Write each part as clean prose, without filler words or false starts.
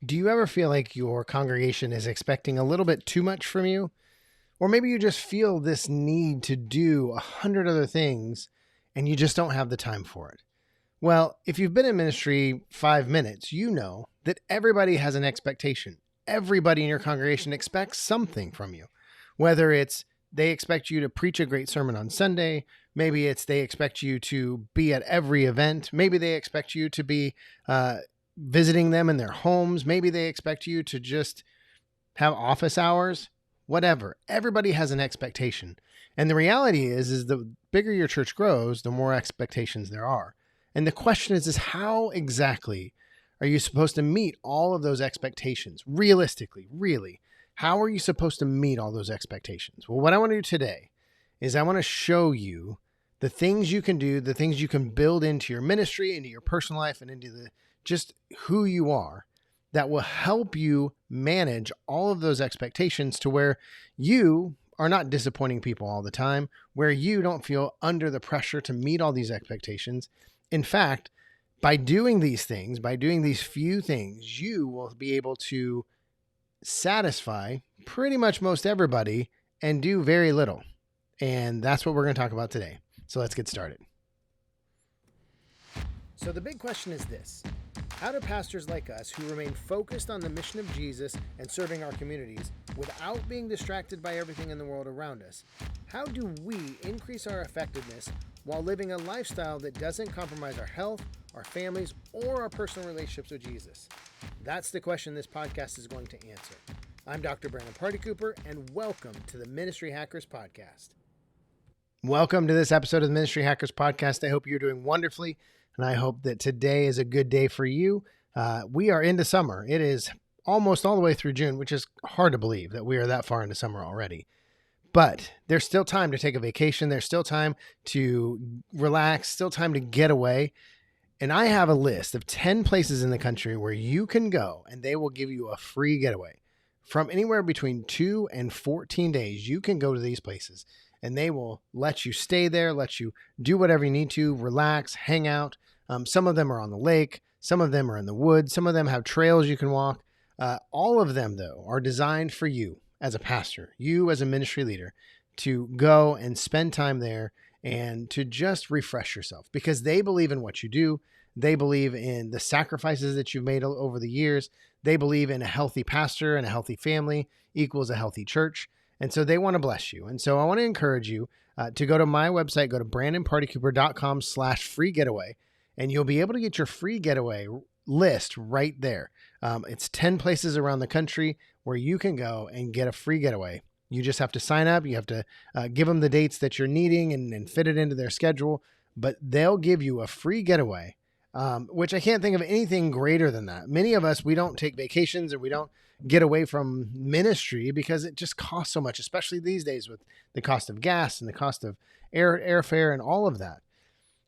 Do you ever feel like your congregation is expecting a little bit too much from you? Or maybe you just feel this need to do 100 other things and you just don't have the time for it. Well, if you've been in ministry 5 minutes, you know that everybody has an expectation. Everybody in your congregation expects something from you, whether it's they expect you to preach a great sermon on Sunday. Maybe it's they expect you to be at every event. Maybe they expect you to be visiting them in their homes. Maybe they expect you to just have office hours, whatever. Everybody has an expectation. And the reality is the bigger your church grows, the more expectations there are. And the question is how exactly are you supposed to meet all of those expectations? Realistically, really, how are you supposed to meet all those expectations? Well, what I want to do today is I want to show you the things you can do, the things you can build into your ministry, into your personal life, and into just who you are that will help you manage all of those expectations to where you are not disappointing people all the time, where you don't feel under the pressure to meet all these expectations. In fact, by doing these things, by doing these few things, you will be able to satisfy pretty much most everybody and do very little. And that's what we're going to talk about today. So let's get started. So the big question is this: how do pastors like us who remain focused on the mission of Jesus and serving our communities without being distracted by everything in the world around us, how do we increase our effectiveness while living a lifestyle that doesn't compromise our health, our families, or our personal relationships with Jesus? That's the question this podcast is going to answer. I'm Dr. Brandon Party Cooper, and welcome to the Ministry Hackers Podcast. Welcome to this episode of the Ministry Hackers Podcast. I hope you're doing wonderfully, and I hope that today is a good day for you. We are into summer. It is almost all the way through June, which is hard to believe that we are that far into summer already. But there's still time to take a vacation. There's still time to relax, still time to get away. And I have a list of 10 places in the country where you can go and they will give you a free getaway. From anywhere between 2 and 14 days, you can go to these places and they will let you stay there, let you do whatever you need to, relax, hang out. Some of them are on the lake. Some of them are in the woods. Some of them have trails you can walk. All of them, though, are designed for you as a pastor, you as a ministry leader, to go and spend time there and to just refresh yourself because they believe in what you do. They believe in the sacrifices that you've made over the years. They believe in a healthy pastor and a healthy family equals a healthy church. And so they want to bless you. And so I want to encourage you to go to my website, go to brandonpartycooper.com/free getaway, and you'll be able to get your free getaway list right there. It's 10 places around the country where you can go and get a free getaway. You just have to sign up. You have to give them the dates that you're needing and fit it into their schedule, but they'll give you a free getaway, which I can't think of anything greater than that. Many of us, we don't take vacations and we don't get away from ministry because it just costs so much, especially these days with the cost of gas and the cost of airfare and all of that.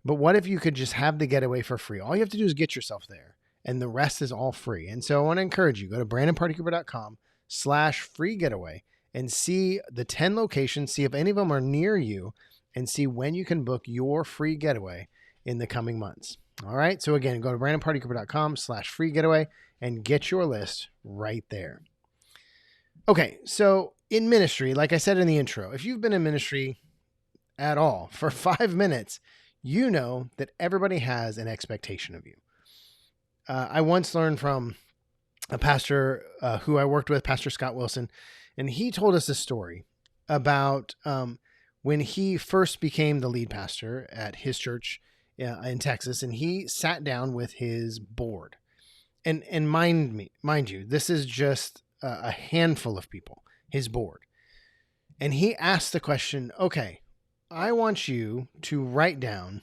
But what if you could just have the getaway for free? All you have to do is get yourself there and the rest is all free. And so I want to encourage you, go to brandonpartycooper.com/free getaway and see the 10 locations, see if any of them are near you and see when you can book your free getaway in the coming months. All right. So again, go to brandonpartycooper.com/free getaway and get your list right there. Okay. So in ministry, like I said in the intro, if you've been in ministry at all for 5 minutes, you know that everybody has an expectation of you. I once learned from a pastor who I worked with, Pastor Scott Wilson, and he told us a story about when he first became the lead pastor at his church in Texas, and he sat down with his board. And mind you, this is just a handful of people, his board. And he asked the question, okay, I want you to write down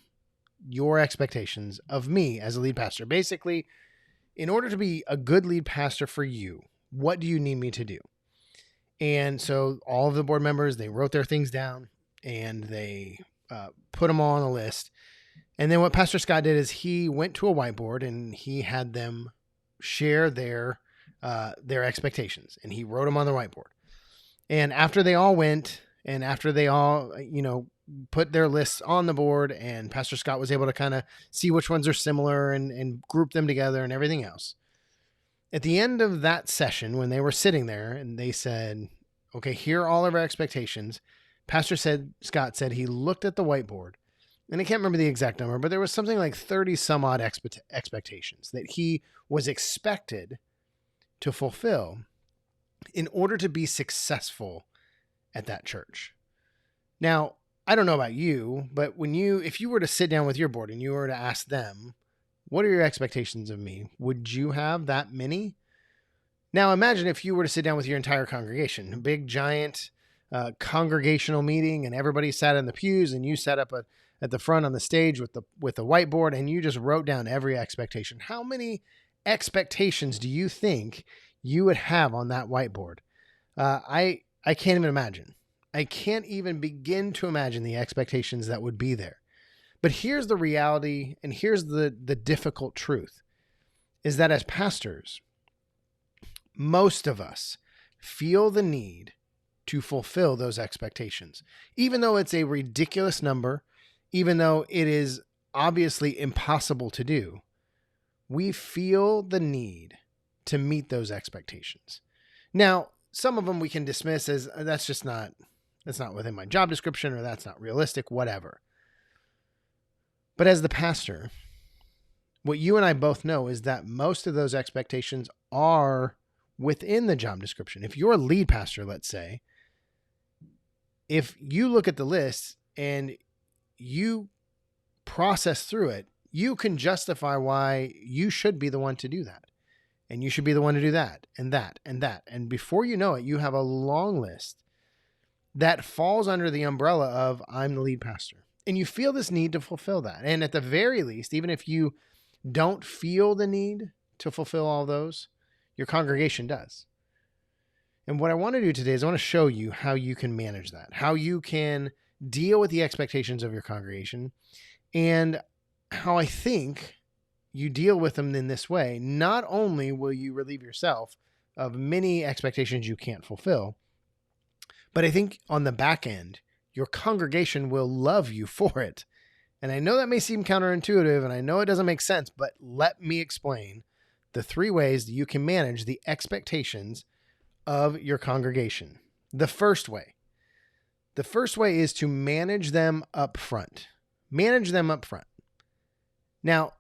your expectations of me as a lead pastor. Basically, in order to be a good lead pastor for you, what do you need me to do? And so all of the board members, they wrote their things down and they put them all on a list. And then what Pastor Scott did is he went to a whiteboard and he had them share their expectations, and he wrote them on the whiteboard. And after they all went and after they all, put their lists on the board and Pastor Scott was able to kind of see which ones are similar and group them together and everything else, At the end of that session, when they were sitting there and they said, okay, here are all of our expectations, Scott said he looked at the whiteboard, and I can't remember the exact number, but there was something like 30 some odd expectations that he was expected to fulfill in order to be successful at that church. Now, I don't know about you, but if you were to sit down with your board and you were to ask them, what are your expectations of me? Would you have that many? Now, imagine if you were to sit down with your entire congregation, a big, giant congregational meeting, and everybody sat in the pews, and you sat up at the front on the stage with the whiteboard, and you just wrote down every expectation. How many expectations do you think you would have on that whiteboard? I can't even imagine. I can't even begin to imagine the expectations that would be there. But here's the reality, and here's the difficult truth, is that as pastors, most of us feel the need to fulfill those expectations, even though it's a ridiculous number, even though it is obviously impossible to do. We feel the need to meet those expectations. Now, some of them we can dismiss as that's not within my job description, or that's not realistic, whatever. But as the pastor, what you and I both know is that most of those expectations are within the job description. If you're a lead pastor, let's say, if you look at the list and you process through it, you can justify why you should be the one to do that. And you should be the one to do that and that and that. And before you know it, you have a long list that falls under the umbrella of I'm the lead pastor. And you feel this need to fulfill that. And at the very least, even if you don't feel the need to fulfill all those, your congregation does. And what I want to do today is I want to show you how you can manage that, how you can deal with the expectations of your congregation, and how I think you deal with them in this way. Not only will you relieve yourself of many expectations you can't fulfill, but I think on the back end, your congregation will love you for it. And I know that may seem counterintuitive, and I know it doesn't make sense, but let me explain the 3 ways that you can manage the expectations of your congregation. The first way is to manage them up front. Manage them up front. Now,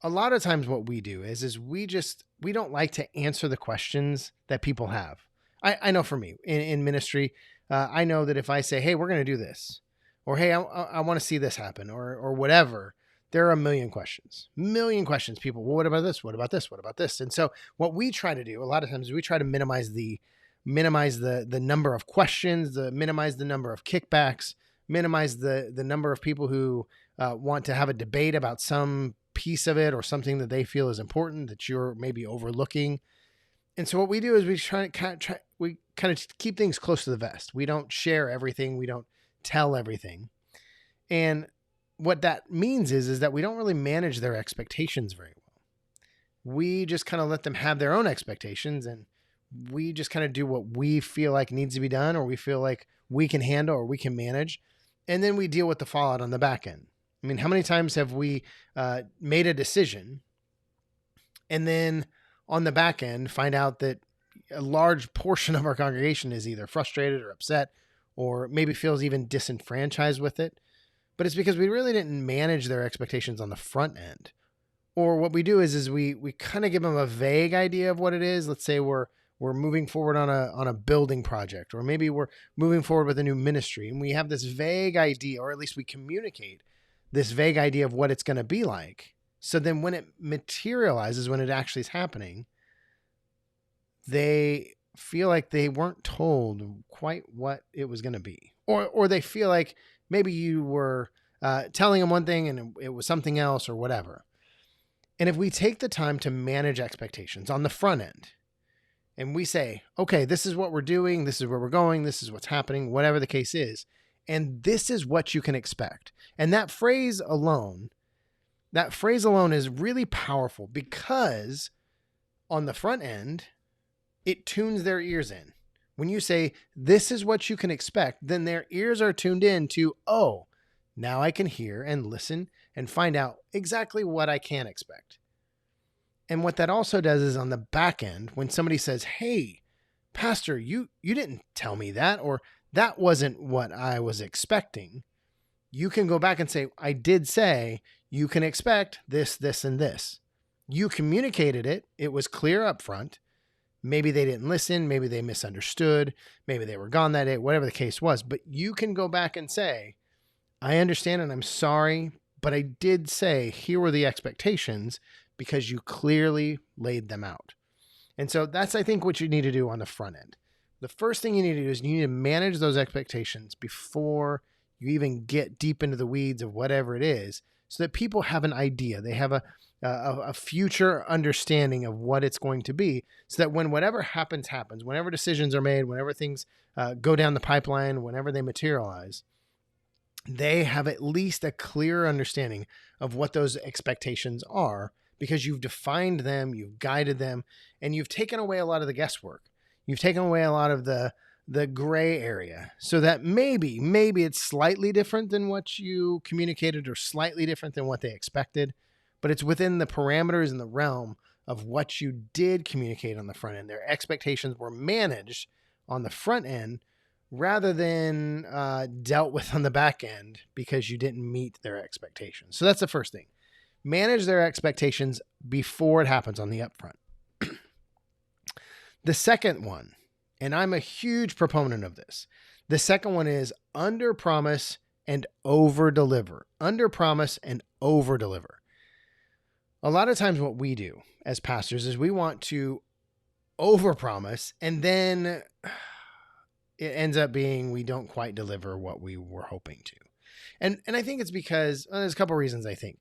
a lot of times what we do is we don't like to answer the questions that people have. I know for me in ministry, I know that if I say, hey, we're going to do this, or hey, I want to see this happen, or whatever, there are a million questions. People, well, what about this? What about this? What about this? And so what we try to do a lot of times is we try to minimize the number of questions, minimize the number of kickbacks, minimize the number of people who want to have a debate about some piece of it or something that they feel is important that you're maybe overlooking. And so what we do is we kind of keep things close to the vest. We don't share everything. We don't tell everything. And what that means is that we don't really manage their expectations very well. We just kind of let them have their own expectations, and we just kind of do what we feel like needs to be done, or we feel like we can handle, or we can manage. And then we deal with the fallout on the back end. I mean, how many times have we made a decision and then on the back end find out that a large portion of our congregation is either frustrated or upset, or maybe feels even disenfranchised with it? But it's because we really didn't manage their expectations on the front end. Or what we do is we kind of give them a vague idea of what it is. Let's say we're moving forward on a building project, or maybe we're moving forward with a new ministry, and we have this vague idea, or at least we communicate this vague idea of what it's going to be like. So then when it materializes, when it actually is happening, they feel like they weren't told quite what it was going to be. Or they feel like maybe you were telling them one thing and it was something else, or whatever. And if we take the time to manage expectations on the front end, and we say, okay, this is what we're doing, this is where we're going, this is what's happening, whatever the case is, and this is what you can expect. And that phrase alone is really powerful, because on the front end, it tunes their ears in. When you say, this is what you can expect, then their ears are tuned in to, oh, now I can hear and listen and find out exactly what I can expect. And what that also does is on the back end, when somebody says, hey, Pastor, you didn't tell me that, or that wasn't what I was expecting, you can go back and say, I did say you can expect this, this, and this. You communicated it. It was clear up front. Maybe they didn't listen. Maybe they misunderstood. Maybe they were gone that day, whatever the case was. But you can go back and say, I understand and I'm sorry, but I did say here were the expectations because you clearly laid them out. And so that's, I think, what you need to do on the front end. The first thing you need to do is you need to manage those expectations before you even get deep into the weeds of whatever it is, so that people have an idea. They have a future understanding of what it's going to be, so that when whatever happens, whenever decisions are made, whenever things go down the pipeline, whenever they materialize, they have at least a clear understanding of what those expectations are, because you've defined them, you've guided them, and you've taken away a lot of the guesswork. You've taken away a lot of the gray area, so that maybe it's slightly different than what you communicated or slightly different than what they expected, but it's within the parameters and the realm of what you did communicate on the front end. Their expectations were managed on the front end rather than dealt with on the back end because you didn't meet their expectations. So that's the first thing. Manage their expectations before it happens on the upfront. The second one, and I'm a huge proponent of this, the second one is under promise and over deliver. Under promise and over deliver. A lot of times what we do as pastors is we want to over promise, and then it ends up being we don't quite deliver what we were hoping to. And I think it's because, there's a couple of reasons I think.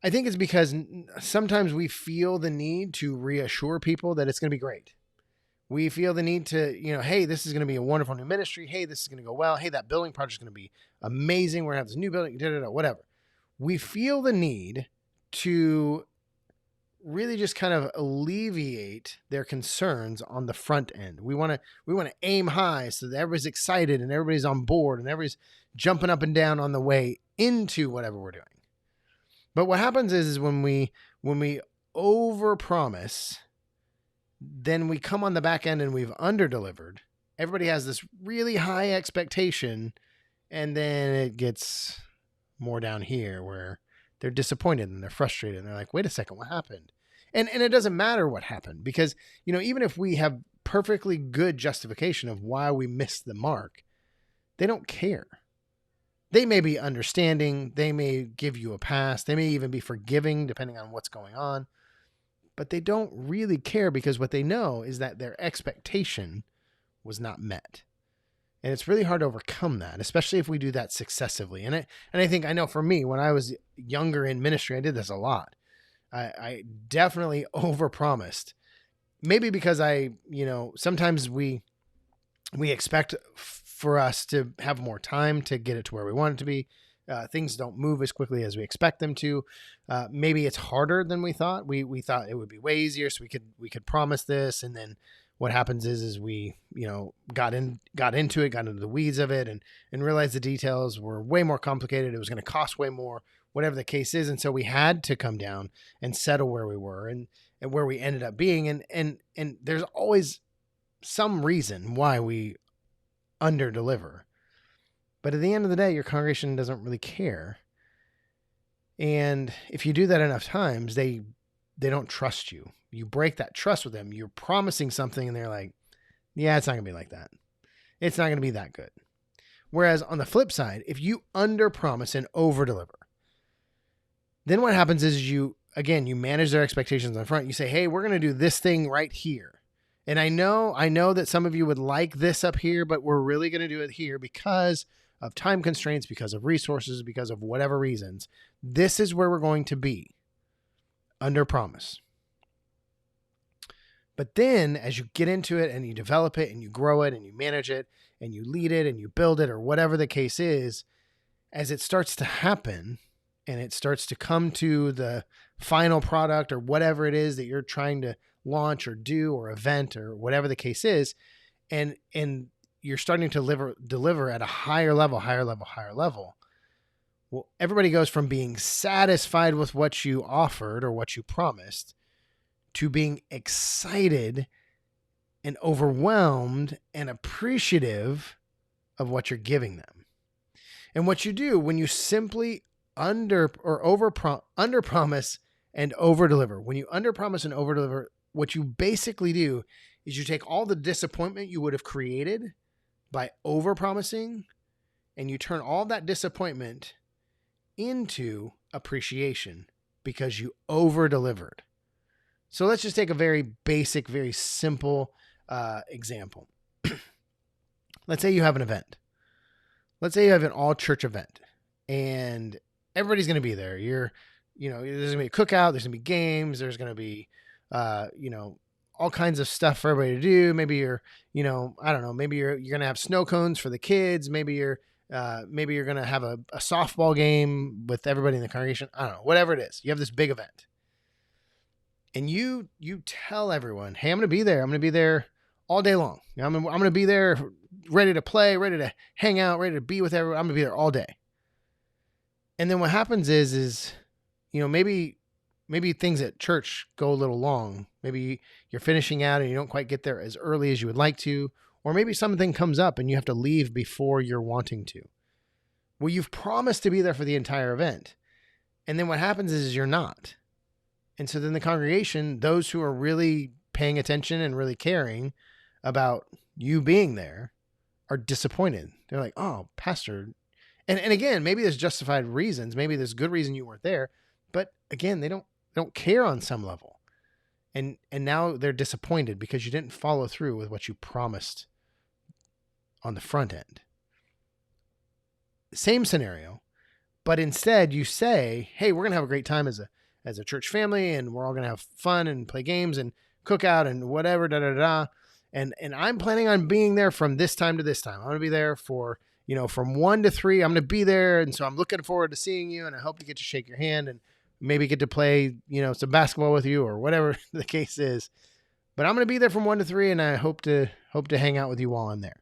I think it's because sometimes we feel the need to reassure people that it's going to be great. We feel the need to, hey, this is going to be a wonderful new ministry. Hey, this is going to go well. Hey, that building project is going to be amazing. We're going to have this new building, whatever. We feel the need to really just kind of alleviate their concerns on the front end. We want to aim high so that everybody's excited and everybody's on board and everybody's jumping up and down on the way into whatever we're doing. But what happens is when we overpromise, then we come on the back end and we've underdelivered. Everybody has this really high expectation, and then it gets more down here where they're disappointed and they're frustrated and they're like, wait a second, what happened? And it doesn't matter what happened, because, even if we have perfectly good justification of why we missed the mark, they don't care. They may be understanding. They may give you a pass. They may even be forgiving depending on what's going on. But they don't really care, because what they know is that their expectation was not met. And it's really hard to overcome that, especially if we do that successively. And I know for me, when I was younger in ministry, I did this a lot. I definitely overpromised. Maybe because sometimes we expect for us to have more time to get it to where we want it to be. Things don't move as quickly as we expect them to. Maybe it's harder than we thought. We thought it would be way easier, so we could promise this, and then what happens is we got into the weeds of it, and realized the details were way more complicated. It was going to cost way more, whatever the case is, and so we had to come down and settle where we were and where we ended up being. And there's always some reason why we underdeliver. But at the end of the day, your congregation doesn't really care. And if you do that enough times, they don't trust you. You break that trust with them. You're promising something and they're like, yeah, it's not going to be like that. It's not going to be that good. Whereas on the flip side, if you underpromise and overdeliver, then what happens is you manage their expectations on front. You say, hey, we're going to do this thing right here. And I know that some of you would like this up here, but we're really going to do it here because of time constraints, because of resources, because of whatever reasons. This is where we're going to be. Under promise. But then as you get into it and you develop it and you grow it and you manage it and you lead it and you build it, or whatever the case is, as it starts to happen and it starts to come to the final product or whatever it is that you're trying to launch or do or event or whatever the case is, and you're starting to deliver at a higher level. Well, everybody goes from being satisfied with what you offered or what you promised to being excited and overwhelmed and appreciative of what you're giving them. And what you do when you simply under promise and over deliver, when you under promise and over deliver, what you basically do is you take all the disappointment you would have created by over promising, and you turn all that disappointment into appreciation because you over delivered. So let's just take a very basic, very simple example. Let's say you have an event. Let's say you have an all church event and everybody's going to be there. There's going to be a cookout. There's going to be games. There's going to be, all kinds of stuff for everybody to do. Maybe you're, I don't know, maybe you're going to have snow cones for the kids. Maybe you're going to have a softball game with everybody in the congregation. I don't know, whatever it is. You have this big event and you tell everyone, hey, I'm going to be there. I'm going to be there all day long. I'm going to be there ready to play, ready to hang out, ready to be with everyone. I'm going to be there all day. And then what happens is, maybe things at church go a little long. Maybe you're finishing out and you don't quite get there as early as you would like to, or maybe something comes up and you have to leave before you're wanting to. Well, you've promised to be there for the entire event. And then what happens is you're not. And so then the congregation, those who are really paying attention and really caring about you being there, are disappointed. They're like, oh, pastor. And again, maybe there's justified reasons. Maybe there's good reason you weren't there. But again, they don't care on some level. And now they're disappointed because you didn't follow through with what you promised on the front end. Same scenario, but instead you say, hey, we're going to have a great time as a church family, and we're all going to have fun and play games and cook out and whatever, And I'm planning on being there from this time to this time. I'm going to be there for, from 1 to 3. I'm going to be there. And so I'm looking forward to seeing you, and I hope to get to shake your hand and maybe get to play, some basketball with you or whatever the case is. But I'm going to be there from 1 to 3, and I hope to hang out with you while I'm there.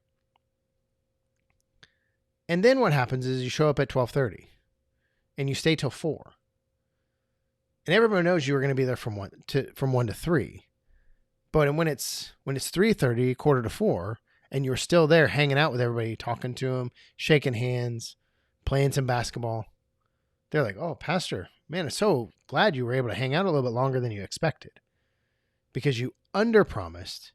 And then what happens is you show up at 12:30 and you stay till 4. And everyone knows you were going to be there from 1 to 3. But when it's 3:30, 3:45, and you're still there hanging out with everybody, talking to them, shaking hands, playing some basketball, they're like, oh, pastor, man, I'm so glad you were able to hang out a little bit longer than you expected, because you underpromised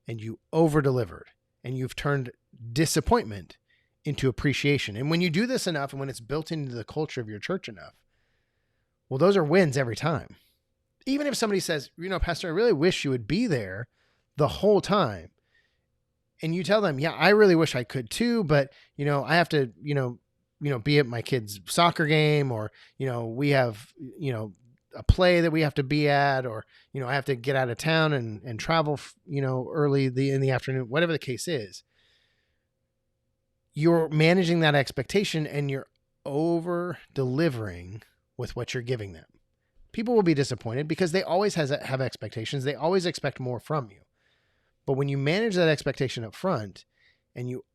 and you over-delivered, and you've turned disappointment into appreciation. And when you do this enough, and when it's built into the culture of your church enough, well, those are wins every time. Even if somebody says, pastor, I really wish you would be there the whole time. And you tell them, yeah, I really wish I could too, but, I have to, be at my kid's soccer game, or, we have, a play that we have to be at, or, I have to get out of town and travel, early in the afternoon, whatever the case is. You're managing that expectation and you're over delivering with what you're giving them. People will be disappointed because they always have expectations. They always expect more from you. But when you manage that expectation up front and you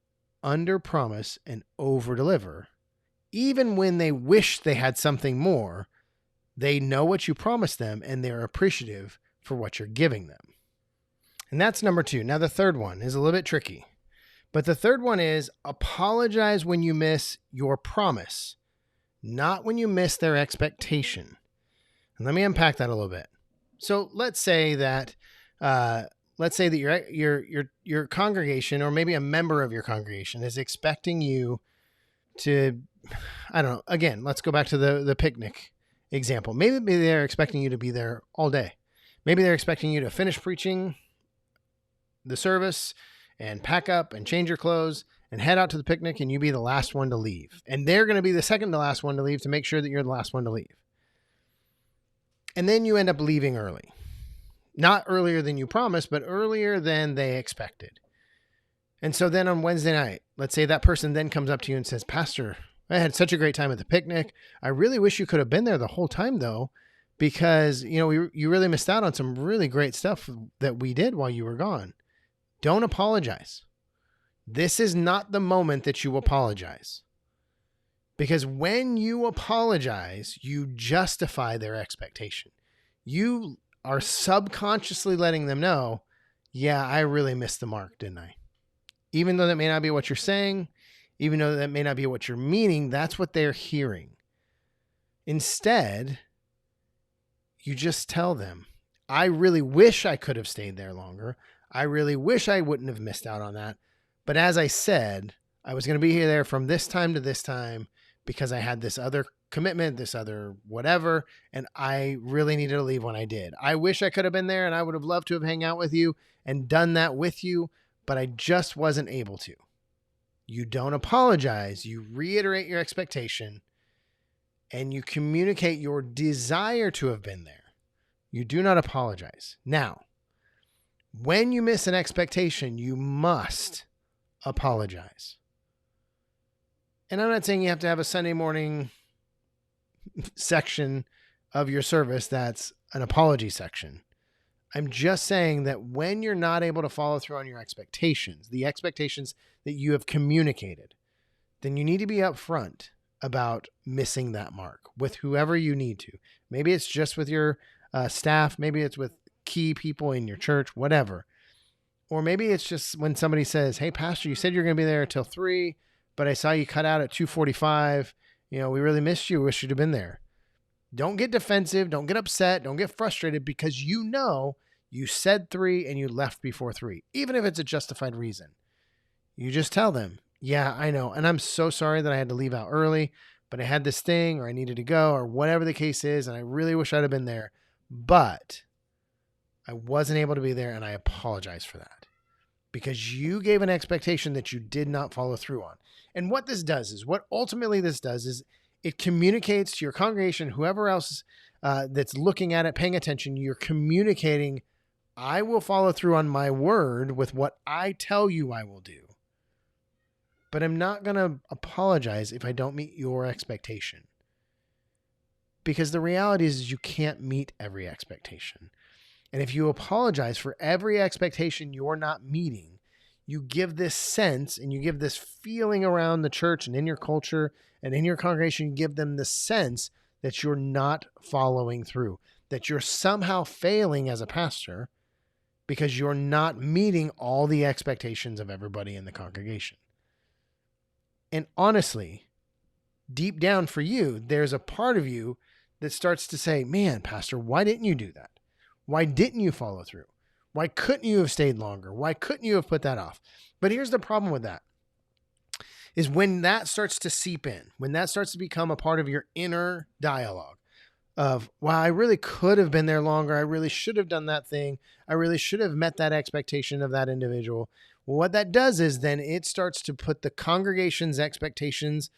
under-promise and over-deliver, even when they wish they had something more, they know what you promised them and they're appreciative for what you're giving them. And that's number 2. Now, the third one is a little bit tricky. But the third one is apologize when you miss your promise, not when you miss their expectation. And let me unpack that a little bit. So let's say that your congregation, or maybe a member of your congregation, is expecting you to, I don't know, again, let's go back to the picnic example. Maybe they're expecting you to be there all day. Maybe they're expecting you to finish preaching the service and pack up and change your clothes and head out to the picnic, and you be the last one to leave. And they're going to be the second to last one to leave to make sure that you're the last one to leave. And then you end up leaving early. Not earlier than you promised, but earlier than they expected. And so then on Wednesday night, let's say that person then comes up to you and says, Pastor, I had such a great time at the picnic. I really wish you could have been there the whole time, though, because, you really missed out on some really great stuff that we did while you were gone. Don't apologize. This is not the moment that you apologize. Because when you apologize, you justify their expectation. You are subconsciously letting them know, yeah, I really missed the mark, didn't I? Even though that may not be what you're saying, even though that may not be what you're meaning, that's what they're hearing. Instead, you just tell them, I really wish I could have stayed there longer. I really wish I wouldn't have missed out on that. But as I said, I was going to be there from this time to this time because I had this other commitment, this other whatever, and I really needed to leave when I did. I wish I could have been there, and I would have loved to have hung out with you and done that with you, but I just wasn't able to. You don't apologize. You reiterate your expectation, and you communicate your desire to have been there. You do not apologize. Now, when you miss an expectation, you must apologize. And I'm not saying you have to have a Sunday morning section of your service that's an apology section. I'm just saying that when you're not able to follow through on your expectations, the expectations that you have communicated, then you need to be upfront about missing that mark with whoever you need to. Maybe it's just with your staff. Maybe it's with key people in your church, whatever. Or maybe it's just when somebody says, hey, Pastor, you said you're going to be there until 3, but I saw you cut out at 2:45. We really missed you. Wish you'd have been there. Don't get defensive. Don't get upset. Don't get frustrated because you said 3 and you left before 3, even if it's a justified reason. You just tell them, yeah, I know. And I'm so sorry that I had to leave out early, but I had this thing or I needed to go or whatever the case is. And I really wish I'd have been there, but I wasn't able to be there. And I apologize for that because you gave an expectation that you did not follow through on. And what ultimately this does is it communicates to your congregation, whoever else that's looking at it, paying attention, you're communicating, I will follow through on my word with what I tell you I will do. But I'm not going to apologize if I don't meet your expectation. Because the reality is you can't meet every expectation. And if you apologize for every expectation you're not meeting, you give this sense and you give this feeling around the church and in your culture and in your congregation, you give them the sense that you're not following through, that you're somehow failing as a pastor because you're not meeting all the expectations of everybody in the congregation. And honestly, deep down for you, there's a part of you that starts to say, man, Pastor, why didn't you do that? Why didn't you follow through? Why couldn't you have stayed longer? Why couldn't you have put that off? But here's the problem with that, is when that starts to seep in, when that starts to become a part of your inner dialogue of, wow, I really could have been there longer. I really should have done that thing. I really should have met that expectation of that individual. Well, what that does is then it starts to put the congregation's expectations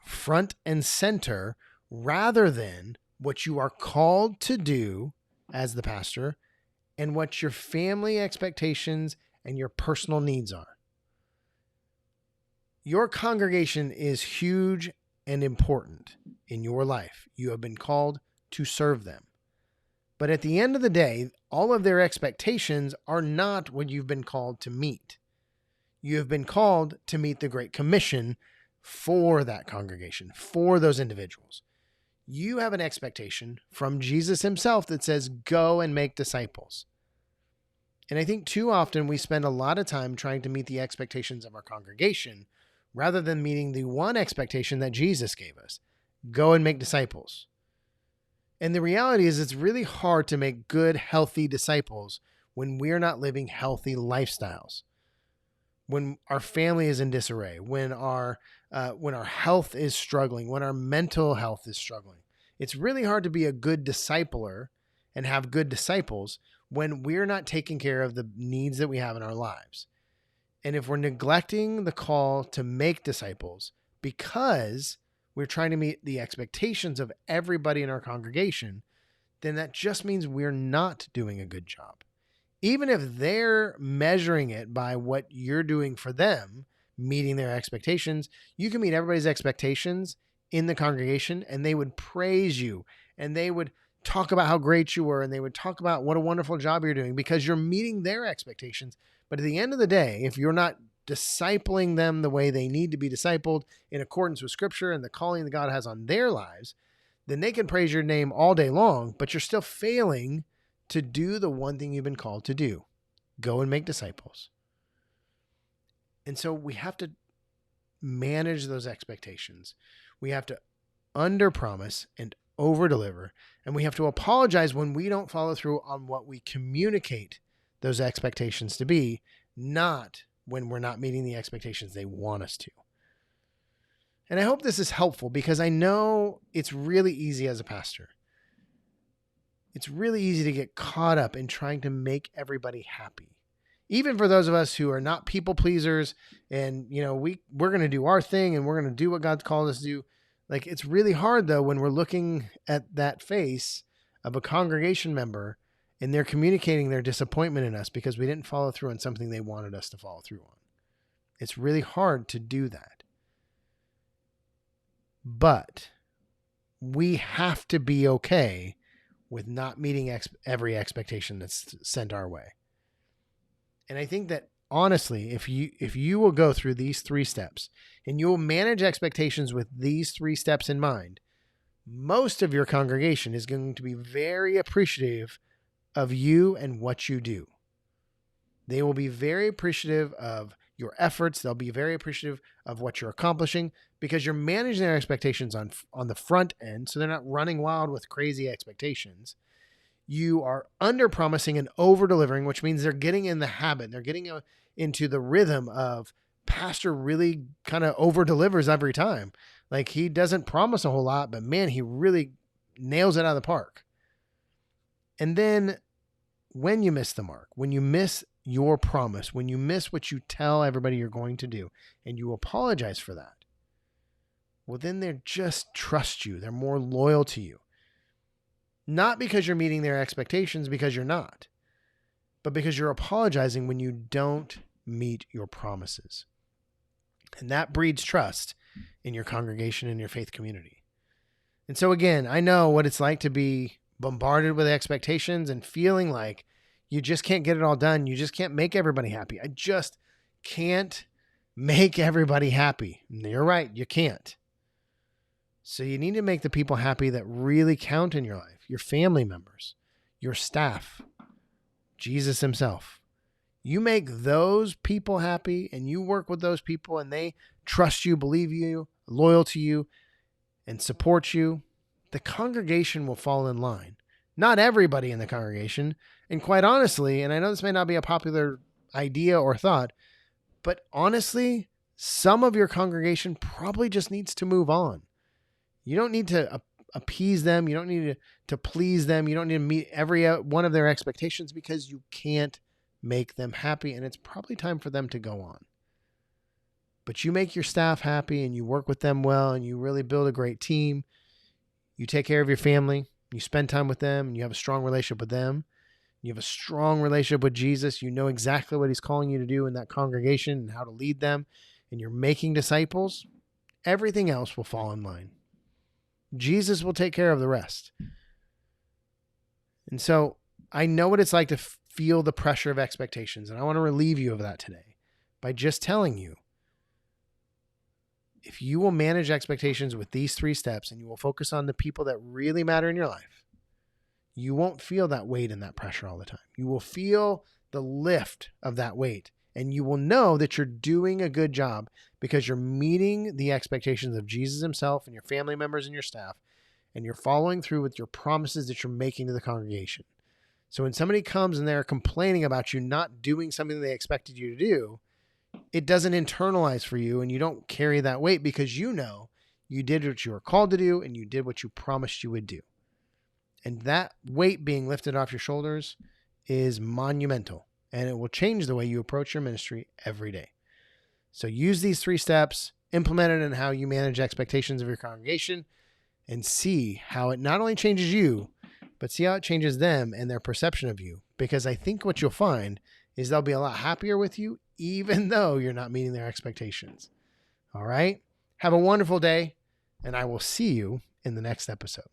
front and center rather than what you are called to do as the pastor and what your family expectations and your personal needs are. Your congregation is huge and important in your life. You have been called to serve them. But at the end of the day, all of their expectations are not what you've been called to meet. You have been called to meet the Great Commission for that congregation, for those individuals. You have an expectation from Jesus himself that says, go and make disciples. And I think too often we spend a lot of time trying to meet the expectations of our congregation rather than meeting the one expectation that Jesus gave us, go and make disciples. And the reality is it's really hard to make good, healthy disciples when we're not living healthy lifestyles, when our family is in disarray, when our health is struggling, when our mental health is struggling. It's really hard to be a good discipler and have good disciples when we're not taking care of the needs that we have in our lives. And if we're neglecting the call to make disciples because we're trying to meet the expectations of everybody in our congregation, then that just means we're not doing a good job. Even if they're measuring it by what you're doing for them, meeting their expectations, you can meet everybody's expectations in the congregation and they would praise you and they would talk about how great you were and they would talk about what a wonderful job you're doing because you're meeting their expectations. But at the end of the day, if you're not discipling them the way they need to be discipled in accordance with Scripture and the calling that God has on their lives, then they can praise your name all day long, but you're still failing to do the one thing you've been called to do. Go and make disciples. And so we have to manage those expectations. We have to underpromise and overdeliver. And we have to apologize when we don't follow through on what we communicate those expectations to be, not when we're not meeting the expectations they want us to. And I hope this is helpful because I know it's really easy as a pastor. It's really easy to get caught up in trying to make everybody happy. Even for those of us who are not people pleasers and, we're going to do our thing and we're going to do what God's called us to do. Like, it's really hard though, when we're looking at that face of a congregation member and they're communicating their disappointment in us because we didn't follow through on something they wanted us to follow through on. It's really hard to do that. But we have to be okay with not meeting every expectation that's sent our way. And I think that honestly, if you will go through these 3 steps and you will manage expectations with these 3 steps in mind, most of your congregation is going to be very appreciative of you and what you do. They will be very appreciative of your efforts. They'll be very appreciative of what you're accomplishing because you're managing their expectations on the front end. So they're not running wild with crazy expectations. You are under-promising and over-delivering, which means they're getting in the habit. They're getting into the rhythm of pastor really kind of over-delivers every time. Like, he doesn't promise a whole lot, but man, he really nails it out of the park. And then when you miss the mark, when you miss your promise, when you miss what you tell everybody you're going to do, and you apologize for that, well, then they just trust you. They're more loyal to you. Not because you're meeting their expectations, because you're not, but because you're apologizing when you don't meet your promises. And that breeds trust in your congregation and your faith community. And so again, I know what it's like to be bombarded with expectations and feeling like you just can't get it all done. You just can't make everybody happy. I just can't make everybody happy. And you're right, you can't. So you need to make the people happy that really count in your life, your family members, your staff, Jesus himself. You make those people happy and you work with those people and they trust you, believe you, loyal to you, and support you. The congregation will fall in line. Not everybody in the congregation. And quite honestly, and I know this may not be a popular idea or thought, but honestly, some of your congregation probably just needs to move on. You don't need to appease them. You don't need to please them. You don't need to meet every one of their expectations because you can't make them happy. And it's probably time for them to go on. But you make your staff happy and you work with them well and you really build a great team. You take care of your family. You spend time with them and you have a strong relationship with them. You have a strong relationship with Jesus. You know exactly what he's calling you to do in that congregation and how to lead them. And you're making disciples. Everything else will fall in line. Jesus will take care of the rest. And so I know what it's like to feel the pressure of expectations. And I want to relieve you of that today by just telling you, if you will manage expectations with these 3 steps and you will focus on the people that really matter in your life, you won't feel that weight and that pressure all the time. You will feel the lift of that weight and you will know that you're doing a good job because you're meeting the expectations of Jesus himself and your family members and your staff, and you're following through with your promises that you're making to the congregation. So when somebody comes and they're complaining about you not doing something they expected you to do, it doesn't internalize for you and you don't carry that weight because you know you did what you were called to do and you did what you promised you would do. And that weight being lifted off your shoulders is monumental, and it will change the way you approach your ministry every day. So use these 3 steps, implement it in how you manage expectations of your congregation, and see how it not only changes you, but see how it changes them and their perception of you. Because I think what you'll find is they'll be a lot happier with you, even though you're not meeting their expectations. All right? Have a wonderful day, and I will see you in the next episode.